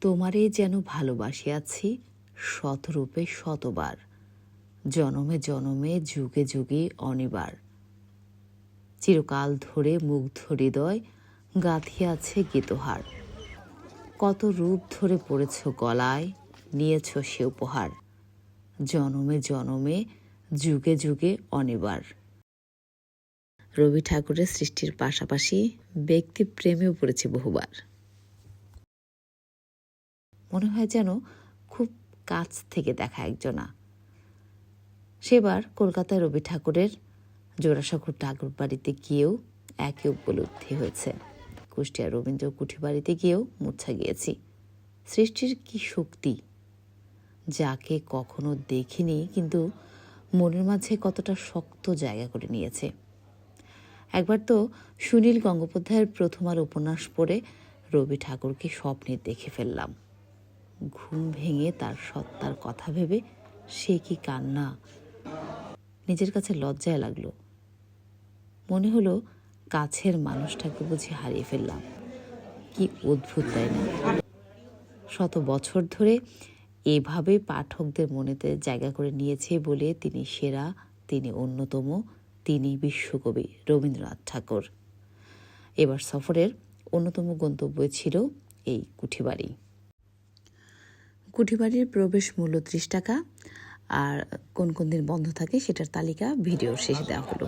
তোমারে যেন ভালোবাসিয়াছি শতরূপে শতবার, জনমে জনমে যুগে যুগে অনিবার। চিরকাল ধরে মুগ্ধ হৃদয় গাঁথিয়াছে গীতহার। কত রূপ ধরে পড়েছ গলায়, নিয়েছ সে উপহার, জনমে জনমে যুগে যুগে অনিবার। রবি ঠাকুরের সৃষ্টির পাশাপাশি ব্যক্তি প্রেমেও পড়েছে বহুবার। মনে হয় যেন খুব কাছ থেকে দেখা একজনা। সেবার কলকাতায় রবি ঠাকুরের জোড়াসাঁকোর ঠাকুর বাড়িতে গিয়েও একই উপলব্ধি হয়েছে। কুষ্টিয়া রবীন্দ্র কুঠি বাড়িতে গিয়েও মূর্ছা গিয়েছি। সৃষ্টির কি শক্তি, যাকে কখনো দেখিনি কিন্তু মনের মাঝে কতটা শক্ত জায়গা করে নিয়েছে। একবার তো সুনীল গঙ্গোপাধ্যায়ের প্রথম আলো উপন্যাস পড়ে রবি ঠাকুরকে স্বপ্নে দেখে ফেললাম। ঘুম ভেঙে তার সত্তার কথা ভেবে সে কি কান্না! নিজের কাছে লজ্জায় লাগলো। মনে হলো কাছের মানুষটাকে বুঝি হারিয়ে ফেললাম। কি অদ্ভুত, তাই না? শত বছর ধরে এভাবে পাঠকদের মনেতে জায়গা করে নিয়েছে বলে তিনি সেরা, তিনি অন্যতম, তিনি বিশ্বকবি রবীন্দ্রনাথ ঠাকুর। এবার সফরের অন্যতম গন্তব্য ছিল এই কুঠিবাড়ি। কুঠিবাড়ির প্রবেশ মূল্য 30 টাকা, আর কোন কোন দিন বন্ধ থাকে সেটার তালিকা ভিডিওর শেষে দেওয়া হলো।